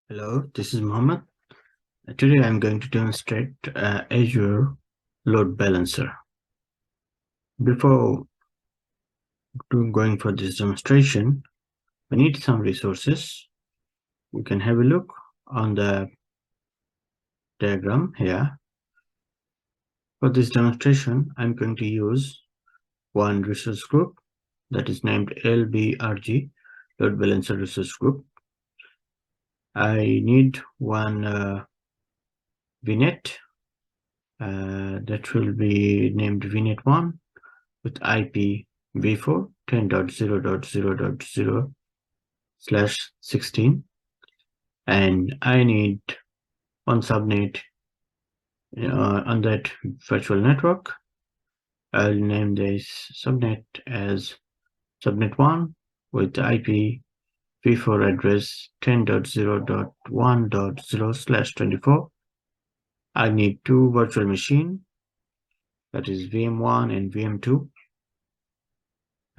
Hello, this is Mohammed. Today I'm going to demonstrate Azure Load Balancer. Before going for this demonstration, we need some resources. We can have a look on the diagram here. For this demonstration, I'm going to use one resource group that is named LBRG, Load Balancer Resource Group. I need one VNet that will be named VNet1 with IP v4 10.0.0.0/16, and I need one subnet on that virtual network. I'll name this subnet as subnet1 with IP v4 address 10.0.1.0/24. I need two virtual machines, that is VM1 and VM2,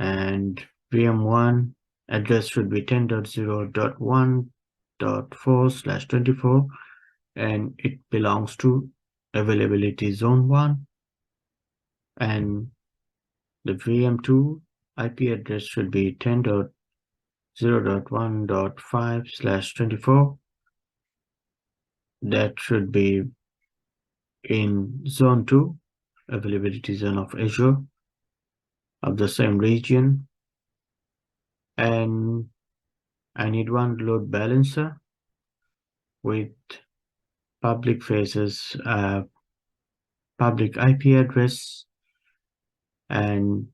and VM1 address should be 10.0.1.4/24, and it belongs to availability zone 1, and the VM2 IP address should be 10.0.1.5/24. that should be in zone 2, availability zone of Azure, of the same region. And I need one load balancer with public faces, public IP address, and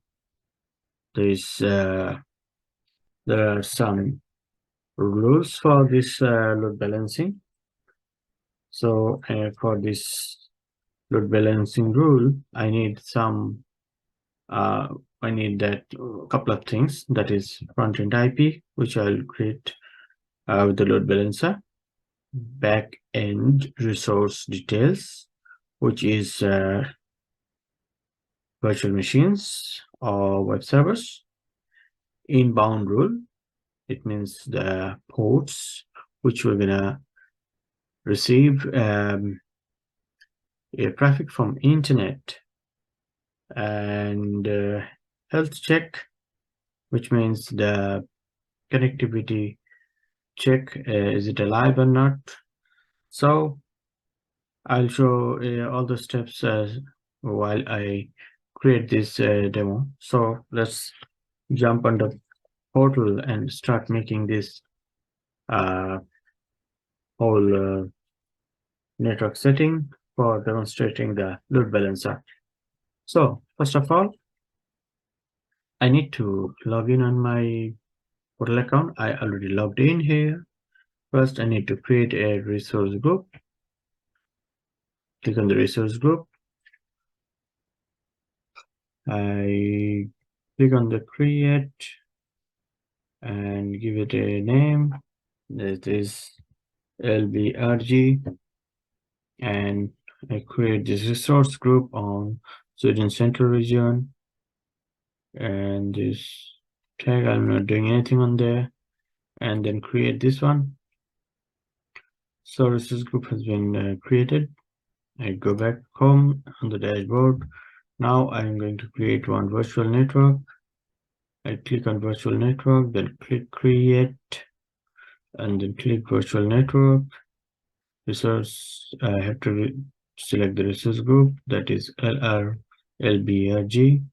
there are some rules for this load balancing. So for this load balancing rule, I need that couple of things, that is frontend IP, which I'll create with the load balancer, backend resource details, which is virtual machines or web servers, inbound rule, it means the ports which we're gonna receive traffic from internet, and health check, which means the connectivity check, is it alive or not. So I'll show all the steps while I create this demo. So let's jump on the portal and start making this whole network setting for demonstrating the load balancer. So first of all, I need to log in on my portal account. I already logged in here. First, I need to create a resource group. Click on the resource group. I click on the create and give it a name. That is LBRG, and I create this resource group on Sweden Central Region, and this tag, I'm not doing anything on there, and then create this one. So resource group has been created. I go back home on the dashboard. Now I'm going to create one virtual network. I click on virtual network, then click create, and then click virtual network. Resource, I have to select the resource group, that is LBRG.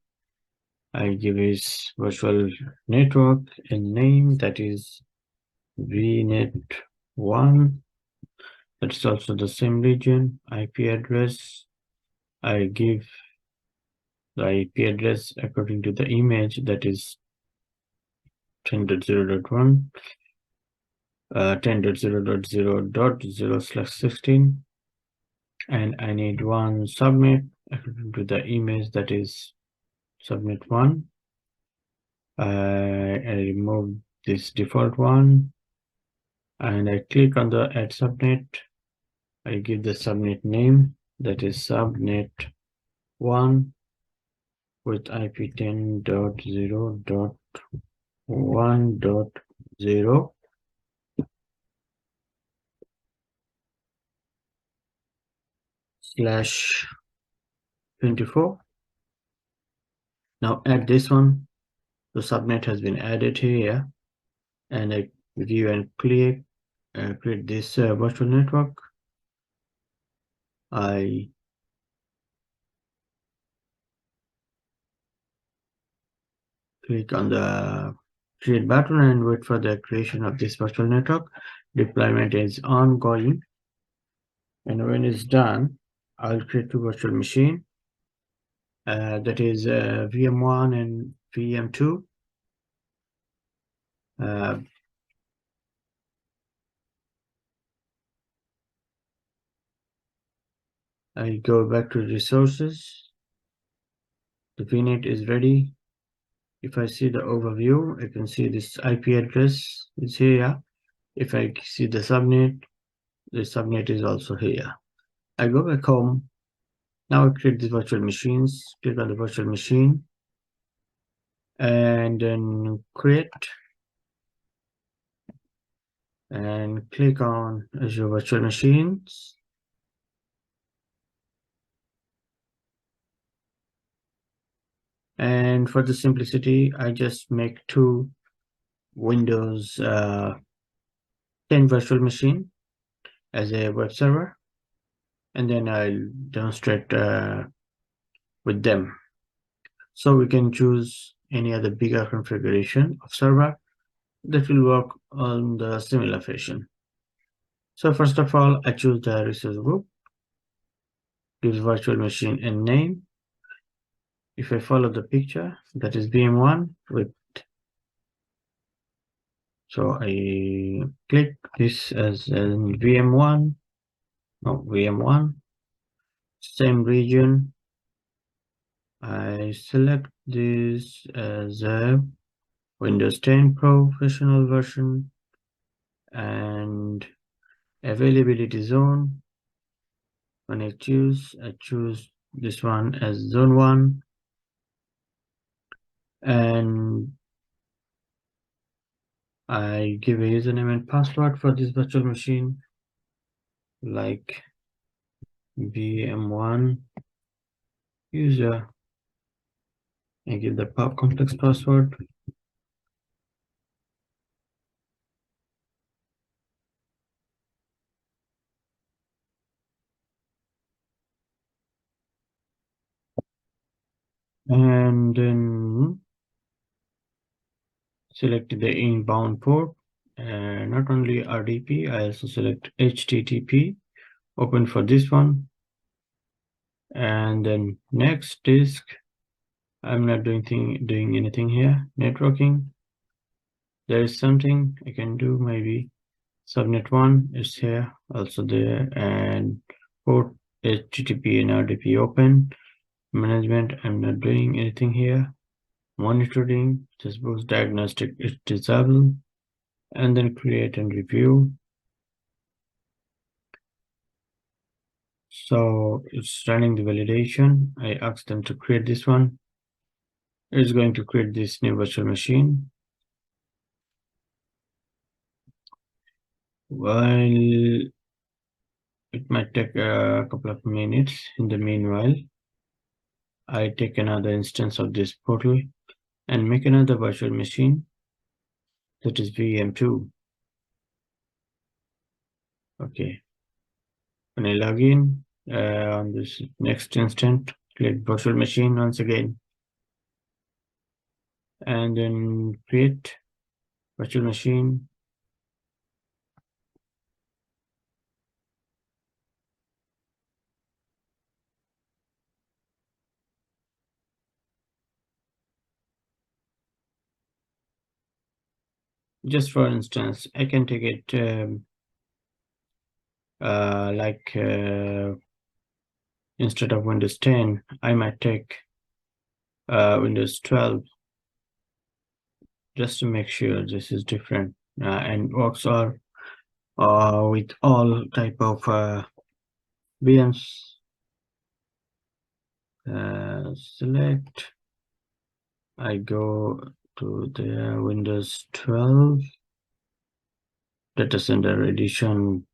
I give this virtual network a name, that is VNet1. That's also the same region. IP address, I give the IP address according to the image, that is 10.0.1, 10.0.0.0/16, and I need one subnet according to the image, that is subnet1. I remove this default one, and I click on the add subnet. I give the subnet name, that is subnet1 with IP 10.0.1.0. slash 24. Now add this one. The subnet has been added here, and I view and create this virtual network. I click on the create button and wait for the creation of this virtual network. Deployment is ongoing, and when it's done, I'll create two virtual machine. That is VM1 and VM2. I go back to resources. The VNet is ready. If I see the overview, I can see this IP address is here. If I see the subnet is also here. I go back home. Now I create these virtual machines. Click on the virtual machine and then create and click on Azure Virtual Machines. And for the simplicity, I just make two Windows 10 virtual machine as a web server, and then I'll demonstrate with them. So we can choose any other bigger configuration of server that will work on the similar fashion. So first of all, I choose the resource group, give virtual machine a name. If I follow the picture, that is VM1 with, so I click this as in VM1, no, VM1, same region. I select this as a Windows 10 professional version and availability zone. When I choose this one as zone 1, and I give a username and password for this virtual machine like VM1 user. I give the pub complex password. And then select the inbound port. Not only RDP, I also select HTTP, open for this one. And then next disk, I'm not doing anything here. Networking, there is something I can do, maybe subnet 1 is here, also there, and port HTTP and RDP open. Management, I'm not doing anything here. Monitoring, just boost diagnostic is disabled, and then create and review. So it's running the validation. I asked them to create this one. It's going to create this new virtual machine. While it might take a couple of minutes, in the meanwhile, I take another instance of this portal and make another virtual machine, that is VM2. Okay. When I log in on this next instance, click virtual machine once again, and then create virtual machine. Just for instance, I can take it like instead of Windows 10, I might take Windows 12 just to make sure this is different and works all with all type of VMs. Select. I go to the Windows 12 data center edition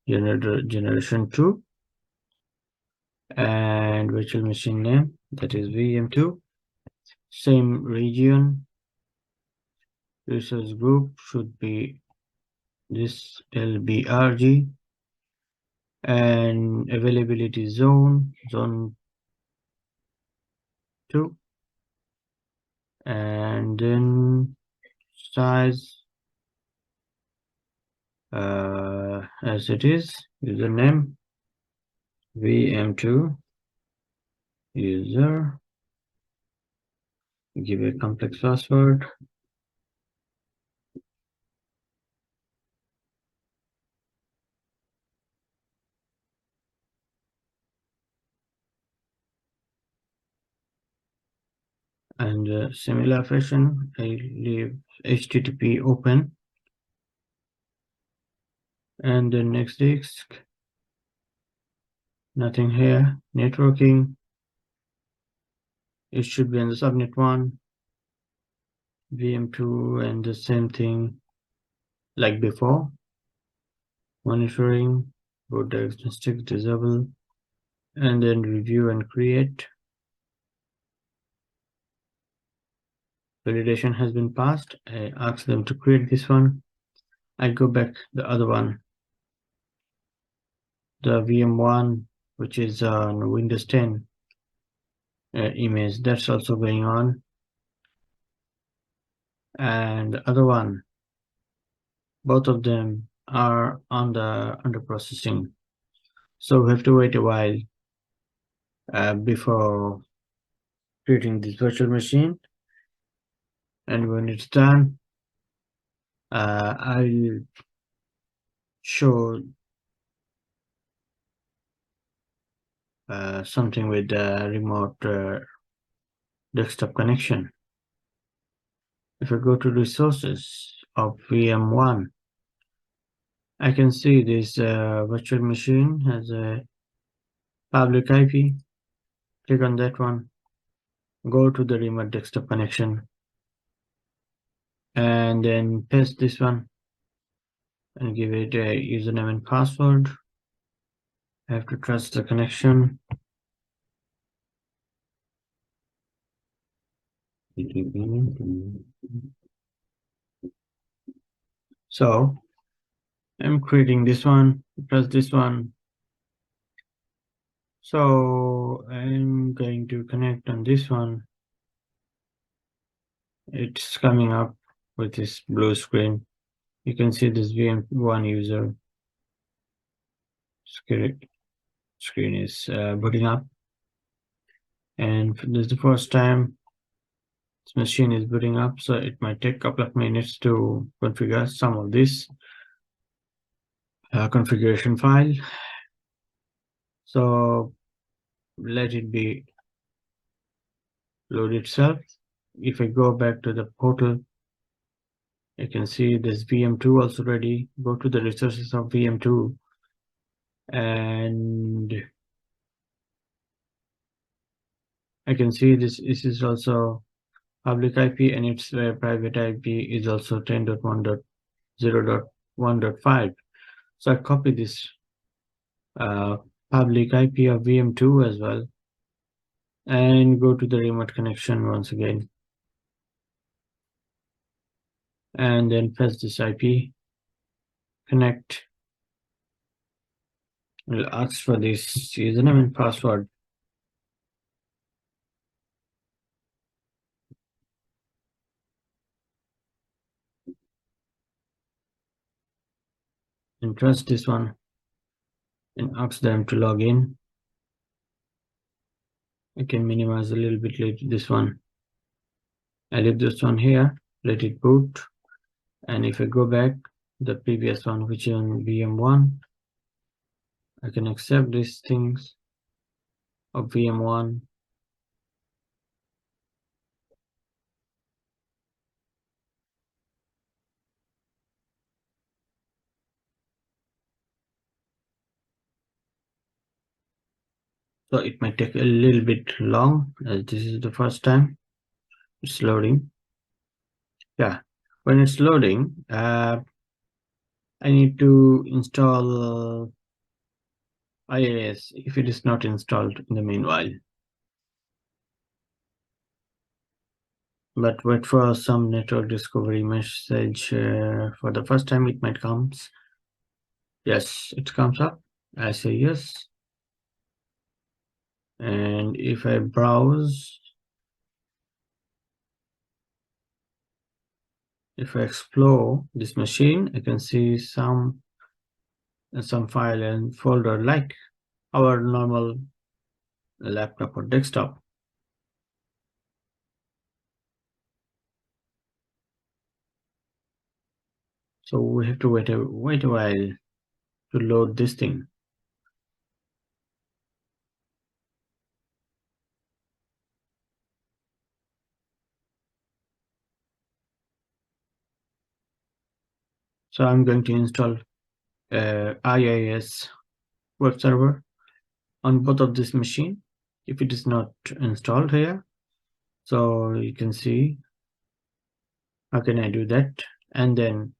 generation 2. and virtual machine name, that is VM2. Same region. Resource group should be this LBRG, and availability zone, zone 2, and then size as it is, username VM2 user, give a complex password, and similar fashion I leave HTTP open, and then next disk, nothing here. Networking, it should be on the subnet 1, VM2, and the same thing like before. Monitoring, root diagnostic, disable, and then review and create. Validation has been passed. I ask them to create this one. I go back the other one, the VM1, which is on Windows 10 image, that's also going on. And the other one, both of them are under processing. So we have to wait a while before creating this virtual machine. And when it's done, I'll show something with the remote desktop connection. If I go to resources of VM1, I can see this virtual machine has a public IP. Click on that one, go to the remote desktop connection, and then paste this one and give it a username and password. I have to trust the connection. So I'm creating this one, press this one. So I'm going to connect on this one. It's coming up with this blue screen. You can see this VM1 user screen is booting up. And this is the first time this machine is booting up, so it might take a couple of minutes to configure some of this configuration file. So let it be load itself. If I go back to the portal, you can see this VM2 also ready. Go to the resources of VM2, and I can see this is also public IP, and its private IP is also 10.1.0.1.5. So I copy this public IP of VM2 as well, and go to the remote connection once again, and then paste this IP, connect. We'll ask for this username and password. And trust this one and ask them to log in. I can minimize a little bit later this one. I leave this one here, let it boot. And if I go back, the previous one, which is on VM1, I can accept these things of VM1. So it might take a little bit long, as this is the first time it's loading. Yeah, when it's loading, I need to install IIS if it is not installed in the meanwhile. But wait for some network discovery message. For the first time it might comes. Yes, it comes up. I say yes. And if I browse, if I explore this machine, I can see some file and folder like our normal laptop or desktop. So we have to wait a while to load this thing. So I'm going to install IIS web server on both of this machine if it is not installed here. So you can see how can I do that. And then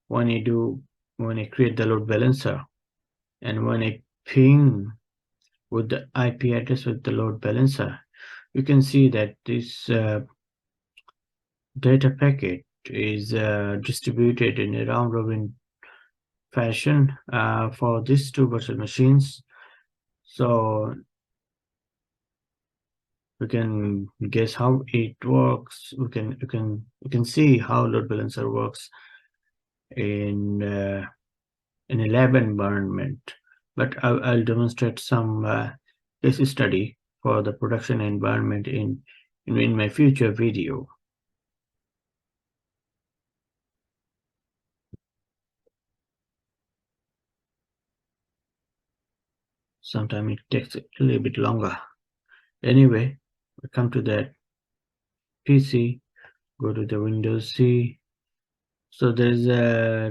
when I create the load balancer and when I ping with the IP address with the load balancer, you can see that this data packet is distributed in a round robin fashion for these two virtual machines. So we can guess how it works. You can see how load balancer works in a lab environment. But I'll demonstrate some case study for the production environment in my future video. Sometimes it takes a little bit longer. Anyway, we come to that PC, go to the Windows C. So there's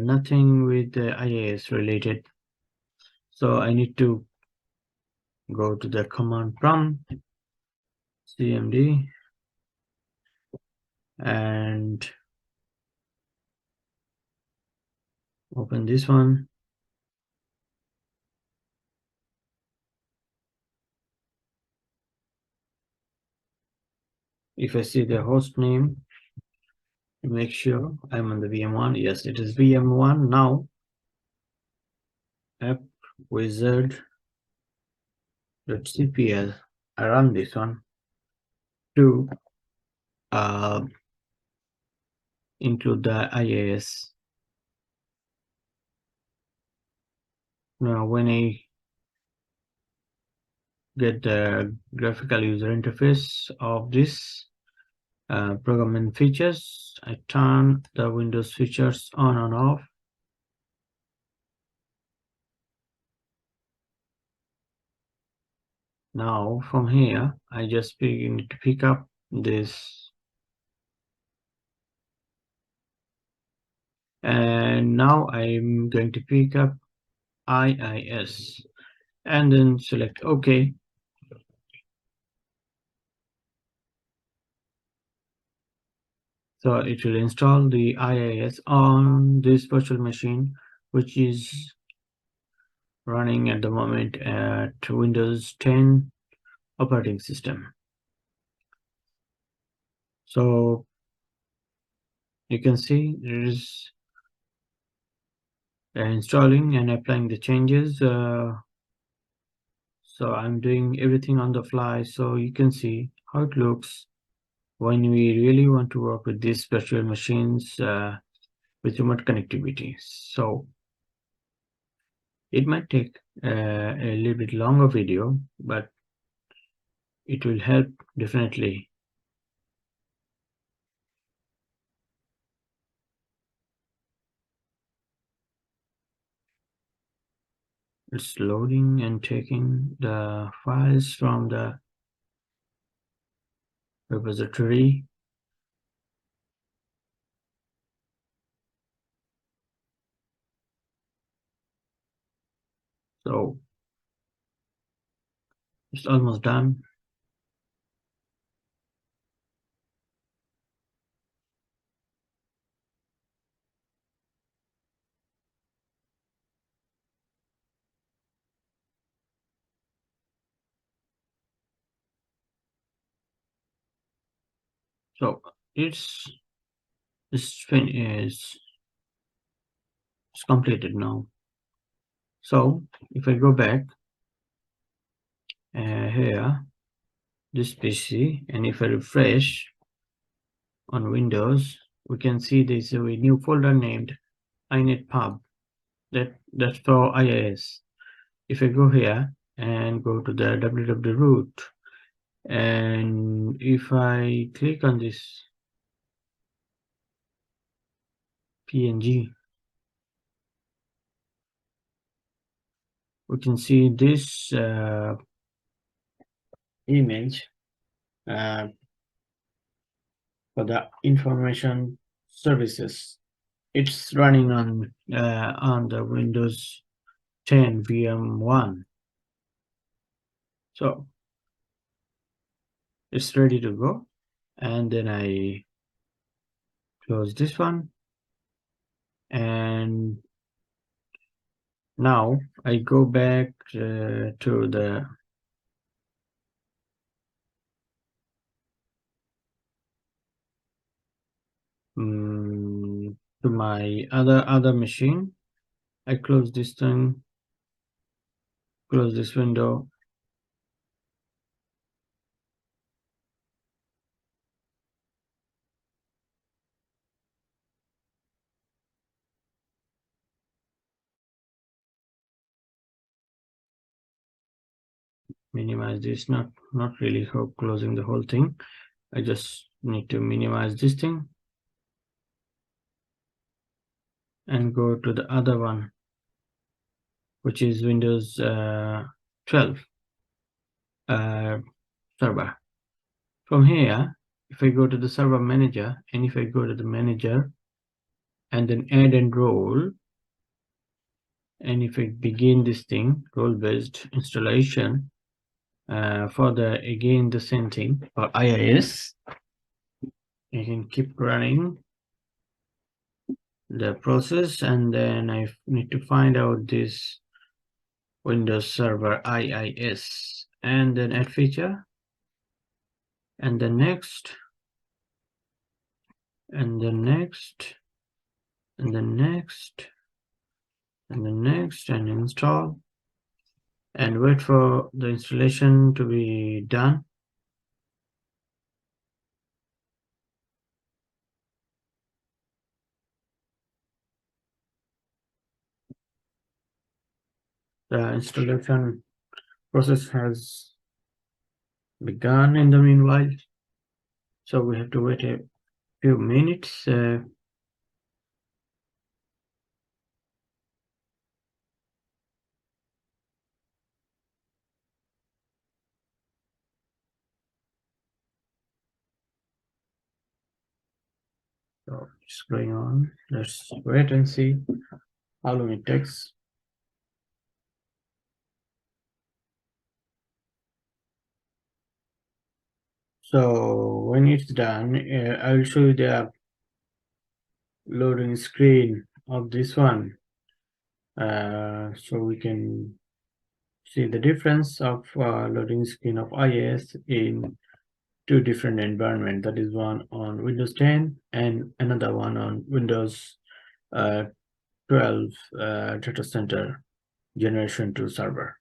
nothing with the IIS related. So I need to go to the command prompt, cmd, and open this one. If I see the host name, make sure I'm on the VM1. Yes, it is VM1 now. App wizard.cpl. I run this one to include the IIS. Now, when I get the graphical user interface of this programming features, I turn the Windows features on and off. Now from here, I just begin to pick up this. And now I'm going to pick up IIS and then select OK. So it will install the IIS on this virtual machine, which is running at the moment at Windows 10 operating system. So you can see there is installing and applying the changes. So I'm doing everything on the fly, so you can see how it looks when we really want to work with these virtual machines with remote connectivity. So it might take a little bit longer video, but it will help definitely. It's loading and taking the files from the repository. So it's almost done. So this fin is completed now. So if I go back here, this PC, and if I refresh on Windows, we can see there's a new folder named inetpub that's for IIS. If I go here and go to the www root, and if I click on this PNG, we can see this image uh, for the information services. It's running on the Windows 10 VM1. So it's ready to go. And then I close this one. And now I go back to the to my other machine. I close this thing, close this window. Minimize this, not really closing the whole thing. I just need to minimize this thing and go to the other one, which is Windows 12 server. From here, if I go to the server manager, and if I go to the manager and then add and role, and if I begin this thing, role-based installation, for again the same thing for IIS, I can keep running the process, and then I need to find out this Windows Server IIS, and then add feature, and then next, and then next, and then next, and then next, and install, and wait for the installation to be done. The installation process has begun in the meanwhile, so we have to wait a few minutes. So it's going on. Let's wait and see how long it takes. So when it's done, I will show you the loading screen of this one, so we can see the difference of loading screen of IIS in two different environments. That is one on Windows 10 and another one on Windows 12 data center generation 2 server.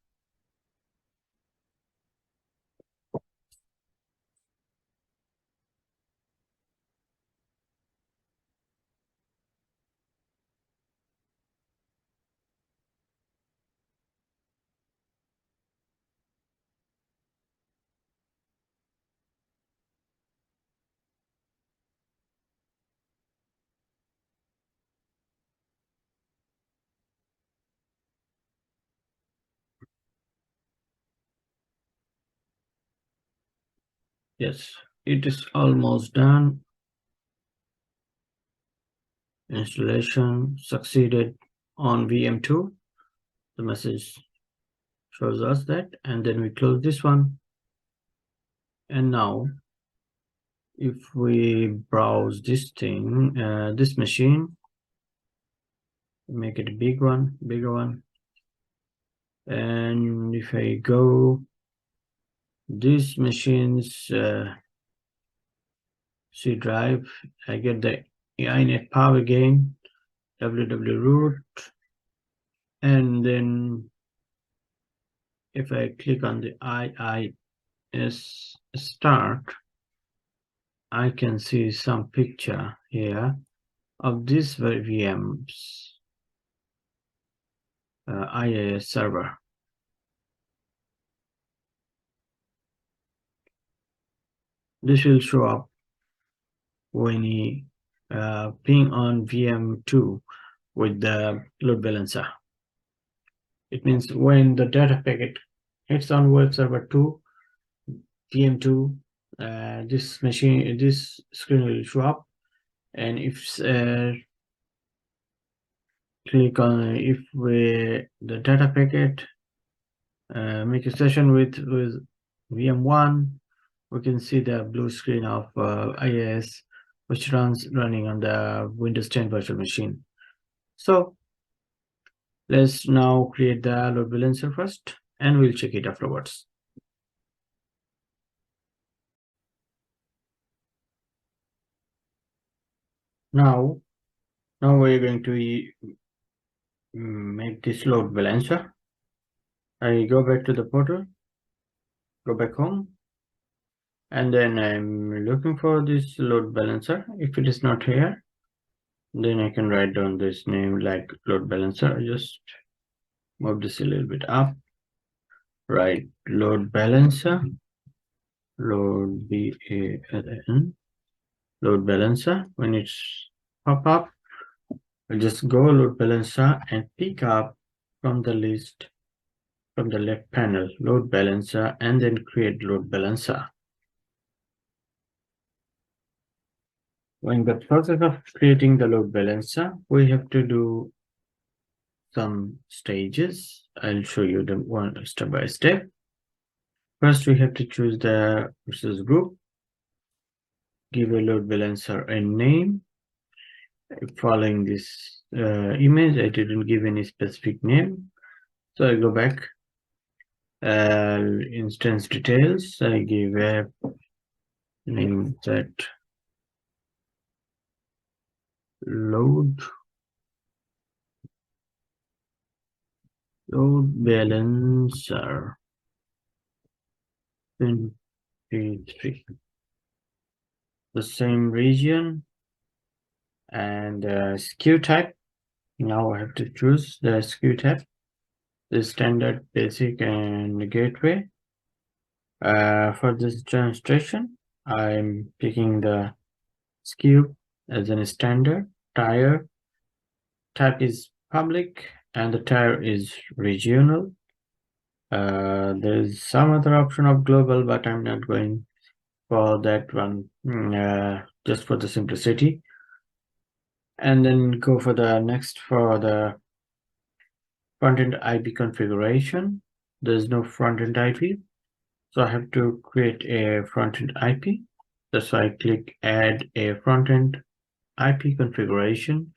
Yes, it is almost done. Installation succeeded on VM2. The message shows us that, and then we close this one. And now if we browse this thing, this machine, make it a bigger one, and if I go these machines, C drive, I get the inet power gain, www root, and then if I click on the IIS start, I can see some picture here of these VMs, IIS server. This will show up when you ping on VM2 with the load balancer. It means when the data packet hits on web server 2, VM2, this screen will show up. And if click on the data packet make a session with VM1, we can see the blue screen of IIS, which running on the Windows 10 virtual machine. So let's now create the load balancer first, and we'll check it afterwards. Now we're going to make this load balancer. I go back to the portal, go back home, and then I'm looking for this load balancer. If it is not here, then I can write down this name like load balancer. I just move this a little bit up. Right, load balancer, load BALN, load balancer. When it's pop up, I'll just go load balancer and pick up from the list from the left panel load balancer, and then create load balancer. In the process of creating the load balancer, we have to do some stages. I'll show you them one step by step. First, we have to choose the resource group, give a load balancer a name. Following this image, I didn't give any specific name, so I go back. Instance details, I give a name that load balancer 23, the same region, and SKU type. Now I have to choose the SKU type, the standard, basic, and gateway. For this demonstration, I'm picking the SKU as a standard. Tier type is public, and the tier is regional. There's some other option of global, but I'm not going for that one, just for the simplicity. And then go for the next for the frontend IP configuration. There's no frontend IP, so I have to create a frontend IP. That's why I click add a frontend IP configuration.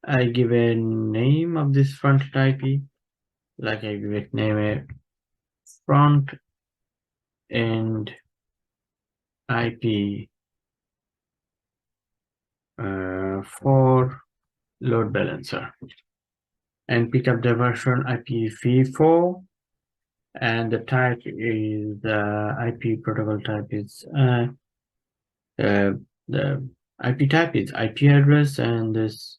I give a name of this frontend IP, like I give it name a front end IP for load balancer, and pick up the version IPv4, and the type is the IP protocol type is the IP type is IP address, and this.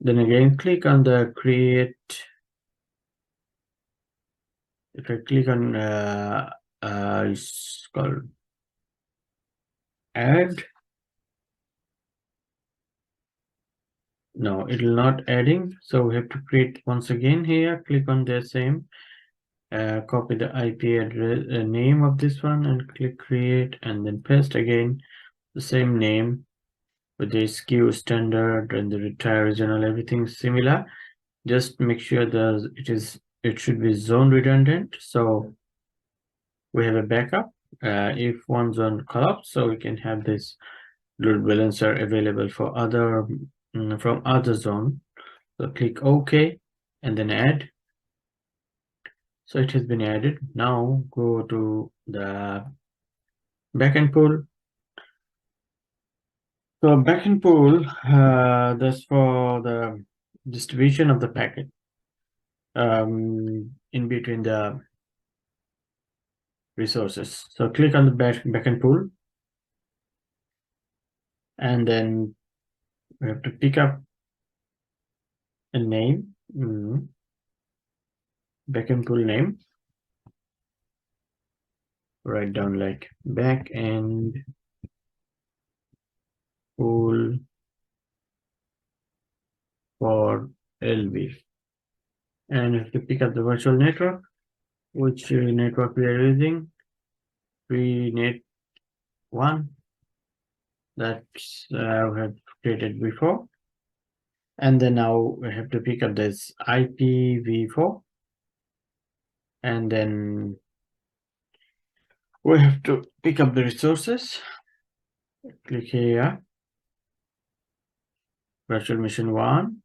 Then again, click on the create. If I click on it's called add. No, it will not adding. So we have to create once again here. Click on the same. Copy the IP address name of this one and click create, and then paste again the same name with the SKU standard and the retire regional, everything similar. Just make sure that it should be zone redundant, so we have a backup if one zone collapse, so we can have this load balancer available for other from other zone. So click OK and then add. So it has been added. Now go to the backend pool, So backend pool, that's for the distribution of the packet in between the resources. So click on the backend pool, and then we have to pick up a name, backend pool name. Write down like backend pool for LB, and we have to pick up the virtual network, which network we are using. Net 1 that we have created before. And then now we have to pick up this IPv4, and then we have to pick up the resources. Click here, virtual machine 1,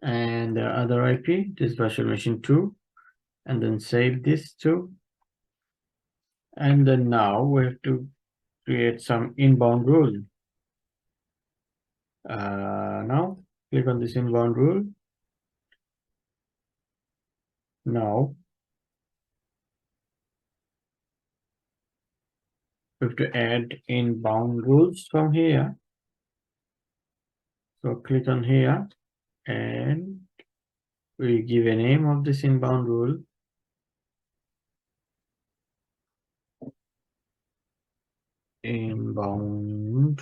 and the other IP, this virtual machine 2, and then save this too. And then now we have to create some inbound rule. Now click on this inbound rule. Now we have to add inbound rules from here. So click on here, and we give a name of this inbound rule. Inbound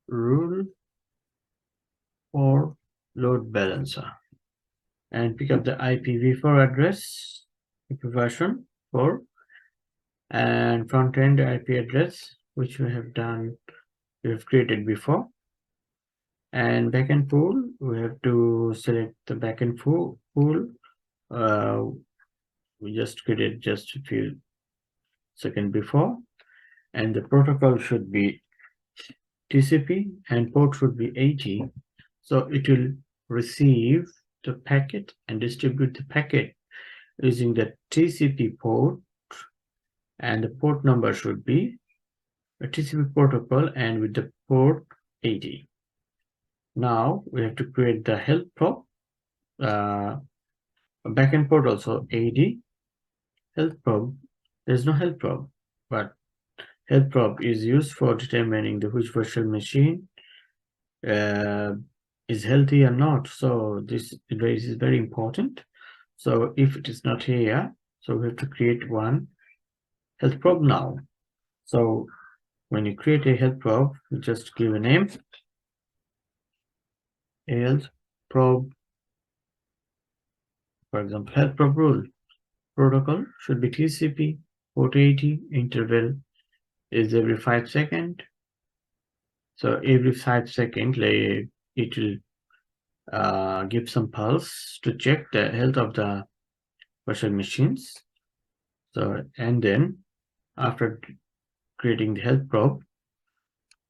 rule for load balancer, and pick up the IPv4 address, IP version 4, and front-end IP address, which we have created before. And backend pool, we have to select the backend pool. We just created just a few seconds before, and the protocol should be TCP and port should be 80. So it will receive the packet and distribute the packet using the TCP port, and the port number should be a TCP protocol and with the port 80. Now we have to create the help prop, backend port also 80. Help prop, there's no help prop, but help prop is used for determining the which virtual machine is healthy or not. So this is very important. So if it is not here, so we have to create one health probe now. So when you create a health probe, you just give a name, health probe, for example, health probe rule. Protocol should be TCP, port 80, interval is every 5 seconds. So every 5 seconds, it will give some pulse to check the health of the virtual machines. So, and then after creating the health probe,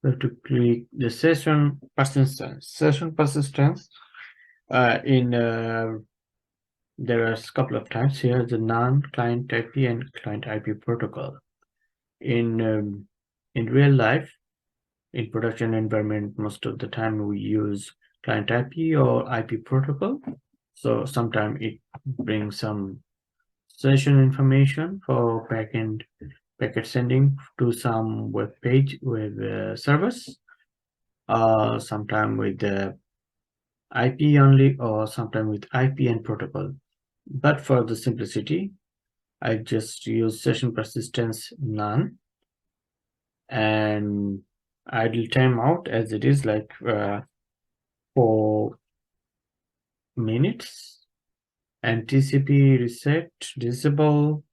we have to click the session persistence. Session persistence there are a couple of types here: the non-client IP and client IP protocol. In real life, in production environment, most of the time we use client IP or IP protocol. So sometimes it brings some session information for backend packet sending to some web page with servers, sometime with the IP only, or sometime with IP and protocol. But for the simplicity, I just use session persistence none, and idle timeout as it is like 4 minutes, and TCP reset disable,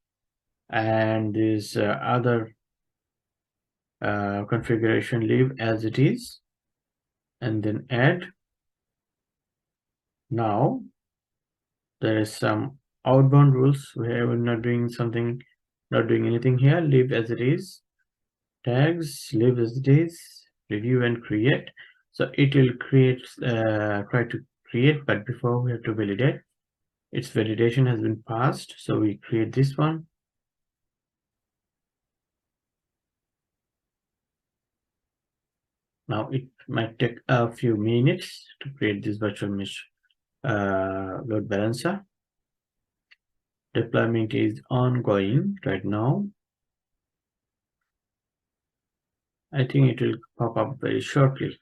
and this other configuration leave as it is, and then add. Now there is some outbound rules where we're not doing anything here. Leave as it is. Tags, leave as it is. Review and create. So it will try to create, but before we have to validate. Its validation has been passed, so we create this one. Now it might take a few minutes to create this virtual machine load balancer. Deployment is ongoing right now. I think it will pop up very shortly.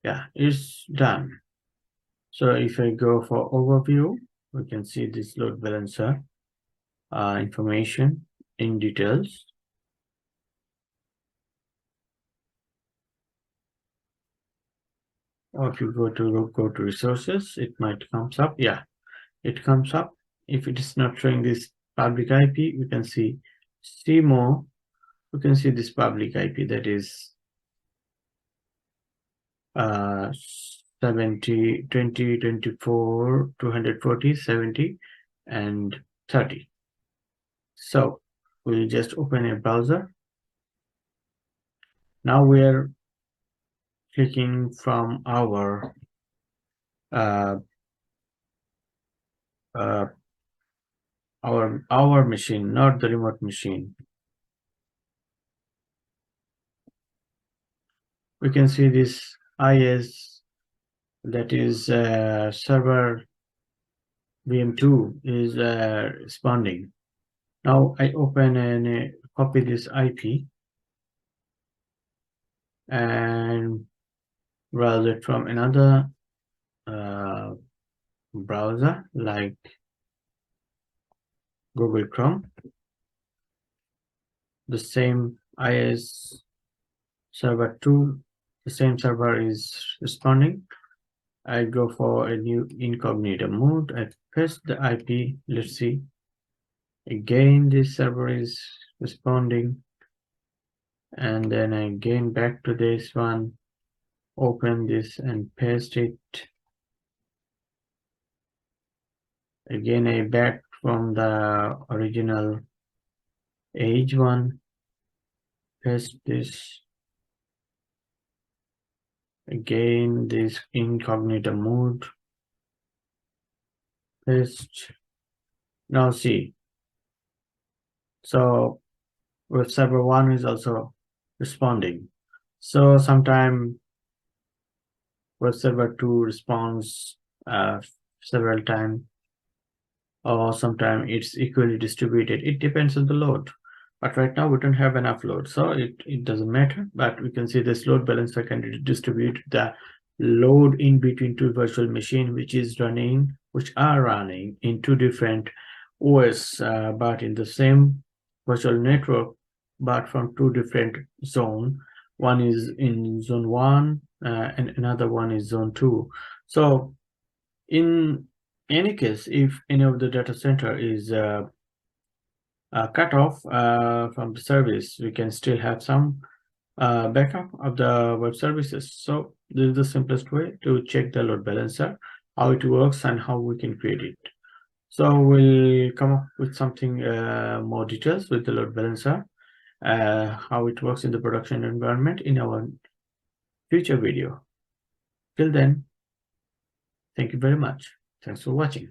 Yeah, it's done. So if I go for overview, we can see this load balancer information in details. Or if you go to resources, it might comes up. Yeah, it comes up. If it is not showing this public IP, we can see more. We can see this public IP, that is 70, 20, 24, 240, 70, and 30. So we'll just open a browser. Now we're clicking from our our machine, not the remote machine. We can see this IS, that is server VM2 is responding. Now I open and copy this IP and browse it from another browser like Google Chrome. The same IS server 2, the same server is responding. I go for a new incognito mode. I paste the IP. Let's see. Again, this server is responding. And then I again back to this one, open this and paste it. Again, I back from the original age one, paste this. Again, this incognito mode, paste. Now see. So with server 1 is also responding. So sometime web server 2 responds several times, or sometimes it's equally distributed. It depends on the load. But right now we don't have enough load, so it doesn't matter. But we can see this load balancer can distribute the load in between two virtual machines, which are running in two different OS, but in the same virtual network, but from two different zones. One is in zone 1 and another one is zone 2. So in any case, if any of the data center is cut off from the service, we can still have some backup of the web services. So this is the simplest way to check the load balancer, how it works and how we can create it. So we'll come up with something more details with the load balancer, how it works in the production environment in our future video. Till then, thank you very much. Thanks for watching.